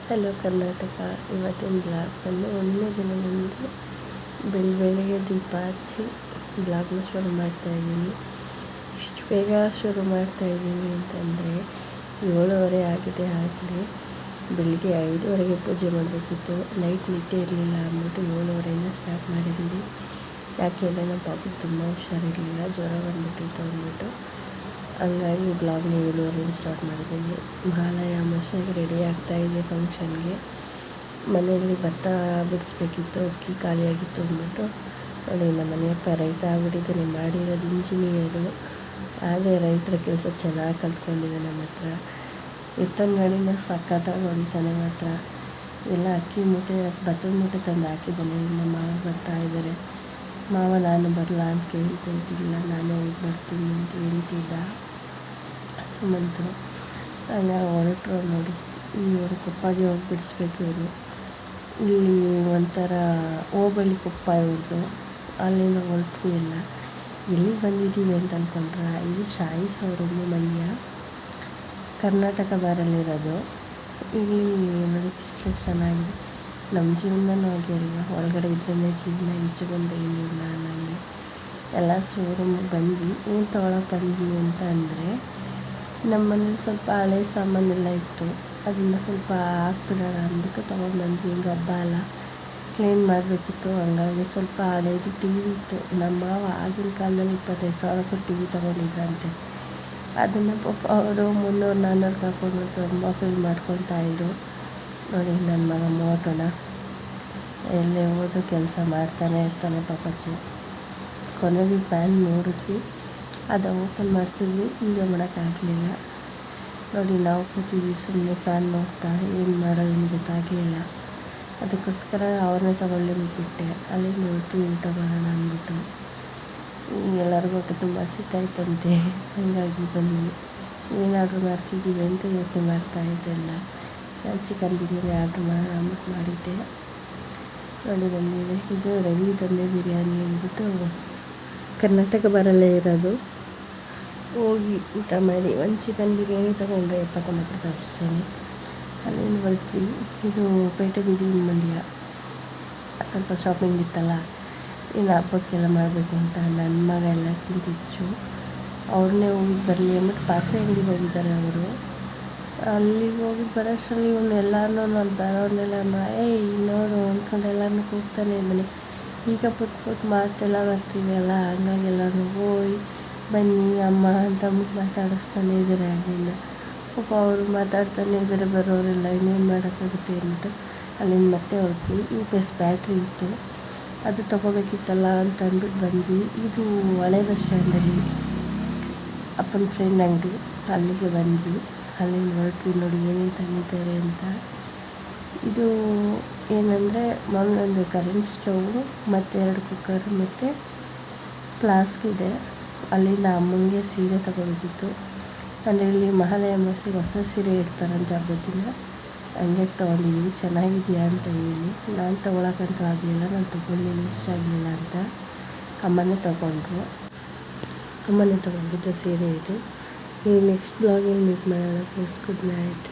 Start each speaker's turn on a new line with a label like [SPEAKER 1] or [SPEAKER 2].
[SPEAKER 1] Hello Karnataka. ಇವತ್ತಿನ blog ಬಂದು ಒಂದನೇ ದಿನದಂದು ಬೆಳಿಗ್ಗೆ ದೀಪ ಹಚ್ಚಿ ಬ್ಲಾಗ್ನ ಶುರು ಮಾಡ್ತಾಯಿದ್ದೀನಿ. ಇಷ್ಟು ಬೇಗ ಶುರು ಮಾಡ್ತಾಯಿದ್ದೀನಿ ಅಂತಂದರೆ 7:30 ಆಗಿದೆ. ಆಗಲೇ ಬೆಳಿಗ್ಗೆ 5:30ಗೆ ಪೂಜೆ ಮಾಡಬೇಕಿತ್ತು. ನೈಟ್ ನಿದ್ದೆ ಇರಲಿಲ್ಲ ಅಂದ್ಬಿಟ್ಟು 7:30ಇಂದ ಸ್ಟಾರ್ಟ್ ಮಾಡಿದ್ದೀನಿ. ಯಾಕೆಂದರೆ ನಮ್ಮ ಪಾಪಿಗೆ ತುಂಬ ಹುಷಾರಿರಲಿಲ್ಲ, ಜ್ವರ ಬಂದುಬಿಟ್ಟಿತ್ತು ಅಂದ್ಬಿಟ್ಟು. ಹಂಗಾಗಿ ಬ್ಲಾಗ್ನ 7:30ಇಂದ ಸ್ಟಾರ್ಟ್ ಮಾಡಿದ್ದೀನಿ. ಮಹಾಲಯ ಅಮಾವಾಸ್ಯೆಗೆ ರೆಡಿ ಆಗ್ತಾಯಿದೆ ಫಂಕ್ಷನ್ಗೆ. ಮನೆಯಲ್ಲಿ ಭತ್ತ ಬಿಡಿಸ್ಬೇಕಿತ್ತು, ಅಕ್ಕಿ ಖಾಲಿಯಾಗಿತ್ತು ಅಂದ್ಬಿಟ್ಟು. ನೋಡಿ, ನಮ್ಮ ಮನೆಯಪ್ಪ ರೈತ ಆಗ್ಬಿಟ್ಟಿದ್ದಾನೆ, ಮಾಡಿರೋದು ಇಂಜಿನಿಯರು. ಆದರೆ ರೈತರ ಕೆಲಸ ಚೆನ್ನಾಗಿ ಕಲ್ತ್ಕೊಂಡಿದ್ದಾನೆ. ನಮ್ಮ ಹತ್ರ ಎತ್ತನ ಗಾಡಿನ ಸಖತ್ತಾಗಿ ಹೊಡಿತಾನೆ. ಮಾತ್ರ ಎಲ್ಲ ಅಕ್ಕಿ ಮೂಟೆ, ಭತ್ತದ ಮೂಟೆ ತಂದು ಹಾಕಿದ್ದಾನೆ. ನಮ್ಮ ಮಾವ ಬರ್ತಾ ಇದ್ದಾರೆ. ಮಾವ ನಾನು ಬರಲಾ ಅಂತ ಕೇಳ್ತಿದ್ದಿಲ್ಲ, ನಾನೇ ಹೋಗಿ ಬರ್ತೀನಿ ಅಂತ ಹೇಳ್ತಿದ್ದ ಸುಮಂತು. ಹಂಗಾಗಿ ಹೊರಟರು. ನೋಡಿ, ಇವರು ಕೊಪ್ಪಗೆ ಹೋಗಿ ಬಿಡಿಸ್ಬೇಕು. ಇವರು ಇಲ್ಲಿ ಒಂಥರ ಹೋಬಳಿ ಕೊಪ್ಪ ಇವ್ರದ್ದು. ಅಲ್ಲಿಂದ ಹೊರಟ್ವಿ. ಎಲ್ಲ ಎಲ್ಲಿಗೆ ಬಂದಿದ್ದೀವಿ ಅಂತ ಅಂದ್ಕೊಂಡ್ರೆ, ಇದು ಶಾಯಿ ಶೋರೂಮು, ಮಂಡ್ಯ ಕರ್ನಾಟಕ ಬಾರಲ್ಲಿರೋದು. ಇಲ್ಲಿ ನೋಡಿ, ಬಿಸ್ನೆಸ್ ಚೆನ್ನಾಗಿದೆ. ನಮ್ಮ ಜೀವನ ನೋಡಿ ಅಲ್ವಾ, ಒಳಗಡೆ ಇದ್ರೇ ಜೀವನ, ಈಚೆ ಬಂದು ಏನಿಲ್ಲ ಅನ್ನಂಗೆ. ಎಲ್ಲ ಶೋರೂಮಿಗೆ ಬಂದ್ವಿ. ಏನು ತೊಗೊಳಕ್ಕೆ ಬಂದ್ವಿ ಅಂತ ಅಂದರೆ, ನಮ್ಮ ಮನೇಲಿ ಸ್ವಲ್ಪ ಹಳೆ ಸಾಮಾನೆಲ್ಲ ಇತ್ತು, ಅದನ್ನು ಸ್ವಲ್ಪ ಹಾಕ್ಬಿಡೋಣ ಅಂದ್ಬಿಟ್ಟು ತೊಗೊಂಡ್ಬಂದ್ವಿ. ಹಿಂಗೆ ಹಬ್ಬ ಅಲ್ಲ, ಕ್ಲೀನ್ ಮಾಡಬೇಕಿತ್ತು. ಹಂಗಾಗಿ ಸ್ವಲ್ಪ ಹಳೇದು ಟಿ ವಿ ಇತ್ತು. ನಮ್ಮ ಮಾವ ಆಗಿನ ಕಾಲದಲ್ಲಿ 25,000 ಕೊಟ್ಟು ಟಿ ವಿ ತೊಗೊಂಡಿದ್ರಂತೆ. ಅದನ್ನು ಪಾಪ ಅವರು 300-400 ಹಾಕೊಂಡು ತುಂಬ ಫೀಲ್ ಮಾಡ್ಕೊತಾಯಿದ್ರು. ನೋಡಿ, ನನ್ನ ಮಗ ಮೋಟೋಣ ಎಲ್ಲೇ ಹೋದ್ರು ಕೆಲಸ ಮಾಡ್ತಾನೆ ಇರ್ತಾನೆ ಪಾಪಚ್ಚಿ. ಕೊನೆಗೆ ಫ್ಯಾನ್ ನೋಡಿದ್ವಿ, ಅದು ಓಪನ್ ಮಾಡಿಸಿದ್ವಿ, ಹಿಂಗೆ ಮಾಡೋಕ್ಕಾಗಲಿಲ್ಲ. ನೋಡಿ, ನಾವು ಕೂತೀವಿ ಸುಮ್ಮನೆ ಫ್ಯಾನ್ ನೋಡ್ತಾ, ಏನು ಮಾಡೋದು ಗೊತ್ತಾಗಲಿಲ್ಲ. ಅದಕ್ಕೋಸ್ಕರ ಅವ್ರನ್ನೇ ತಗೊಳ್ಳಿ ಬಿಟ್ಟೆ. ಅಲ್ಲಿ ಹೊರಟು ಊಟ ಮಾಡೋಣ ಅಂದ್ಬಿಟ್ಟು. ಎಲ್ಲರಿಗೂ ಹೊಟ್ಟೆ ತುಂಬ ಹಸಿತಾಯ್ತಂತೆ. ಹಾಗಾಗಿ ಬಂದ್ವಿ. ಏನು ಆರ್ಡ್ರ್ ಮಾಡ್ತಿದ್ದೀವಿ ಅಂತ ಯೋಚನೆ ಮಾಡ್ತಾಯಿದ್ರಲ್ಲ. ನಾನು ಚಿಕನ್ ಬಿರಿಯಾನಿ ಆರ್ಡ್ರ್ ಮಾಡೋಣ ಅಂದ್ಬಿಟ್ಟು ಮಾಡಿದ್ದೆ. ನೋಡಿ, ಬಂದಿದೆ. ಇದು ರವಿ ತಂದೆ ಬಿರಿಯಾನಿ ಅಂದ್ಬಿಟ್ಟು ಕರ್ನಾಟಕ ಬರಲ್ಲೇ ಇರೋದು. ಹೋಗಿ ಊಟ ಮಾಡಿ ಒಂದು ಚಿಕನ್ ಬಿರಿಯಾನಿ ತೊಗೊಂಡ್ರೆ 79 ರೂಪಾಯಿ ಅಷ್ಟೇ. ಅಲ್ಲಿಂದ ಹೊರಟ್ವಿ. ಇದು ಪೇಟೆ ಬೀದಿ ಮಂಡ್ಯ. ಸ್ವಲ್ಪ ಶಾಪಿಂಗ್ ಇತ್ತಲ್ಲ, ಇನ್ನು ಹಬ್ಬಕ್ಕೆಲ್ಲ ಮಾಡಬೇಕು ಅಂತ ನನ್ನ ಮಗ ಎಲ್ಲಕ್ಕಿಂತ ಹೆಚ್ಚು ಅವ್ರನ್ನೇ ಹೋಗಿ ಬರಲಿ ಅಂದ್ಬಿಟ್ಟು ಪಾತ್ರೆ ಅಂಗಡಿಗೆ ಹೋಗಿದ್ದಾರೆ ಅವರು. ಅಲ್ಲಿಗೆ ಹೋಗಿ ಬರೋಷ್ಟರಲ್ಲಿ ಇವನು ಎಲ್ಲನೂ ನಾನು ಬರೋನ್ನೆಲ್ಲ ನೋಡು ಅಂದ್ಕೊಂಡು ಎಲ್ಲನೂ ಕೂಗ್ತಾನೆ ಇದ್ದಾನೆ. ಈಗ ಪುಟ್ ಮಾತೆಲ್ಲ ಬರ್ತಿದೆಯಲ್ಲ, ಹಂಗಾಗಿ ಎಲ್ಲರೂ ಹೋಯ್ ಬನ್ನಿ ಅಮ್ಮ ಅಂತ ಅಂದ್ಬಿಟ್ಟು ಮಾತಾಡಿಸ್ತಾನೆ ಇದ್ದಾರೆ. ಅಲ್ಲಿಂದ ಪಾಪ ಅವರು ಮಾತಾಡ್ತಾನೆ ಇದ್ದಾರೆ, ಬರೋರೆಲ್ಲ ಇನ್ನೇನು ಮಾಡೋಕ್ಕಾಗುತ್ತೆ ಅಂದ್ಬಿಟ್ಟು ಅಲ್ಲಿಂದ ಮತ್ತೆ ಹೊರಟ್ವಿ. UPS ಬ್ಯಾಟ್ರಿ ಇತ್ತು, ಅದು ತೊಗೋಬೇಕಿತ್ತಲ್ಲ ಅಂತ ಅಂದ್ಬಿಟ್ಟು ಬಂದ್ವಿ. ಇದು ಹಳೆ ಬಸ್ ಸ್ಟ್ಯಾಂಡಲ್ಲಿ ಅಪ್ಪನ ಫ್ರೆಂಡ್ ಅಂಗಡಿ, ಅಲ್ಲಿಗೆ ಬಂದ್ವಿ. ಅಲ್ಲಿಂದ ಹೊರಟ್ವಿ. ನೋಡಿ ಏನೇನು ತಂದಿದ್ದಾರೆ ಅಂತ. ಇದು ಏನಂದರೆ ಮಾಮೂಲೊಂದು ಕರೆಂಟ್ ಸ್ಟೌವು ಮತ್ತು 2 ಕುಕ್ಕರ್ ಮತ್ತು ಫ್ಲಾಸ್ಕ್ ಇದೆ. ಅಲ್ಲಿಂದ ಅಮ್ಮನಿಗೆ ಸೀರೆ ತೊಗೋಬೇಕಿತ್ತು. ಅಂದರೆ ಇಲ್ಲಿ ಮಹಾಲಯ ಅಮಾವಾಸ್ಯೆಗೆ ಹೊಸ ಸೀರೆ ಇಡ್ತಾರಂತೆ ಹಬ್ಬದ ದಿನ. ಹಂಗೆ ತೊಗೊಂಡಿದ್ದೀವಿ. ಚೆನ್ನಾಗಿದೆಯಾ ಅಂತ ಹೇಳಿ. ನಾನು ತೊಗೊಳಕ್ಕಂತೂ ಆಗಲಿಲ್ಲ, ನಾನು ತೊಗೊಂಡಿಲ್ಲ, ಇಷ್ಟ ಆಗಲಿಲ್ಲ ಅಂತ. ಅಮ್ಮನೇ ತೊಗೊಂಡಿದ್ದು ಸೀರೆ ಇದು. ಈ ನೆಕ್ಸ್ಟ್ ಬ್ಲಾಗಲ್ಲಿ ಮೀಟ್ ಮಾಡೋಣ. Please, good night.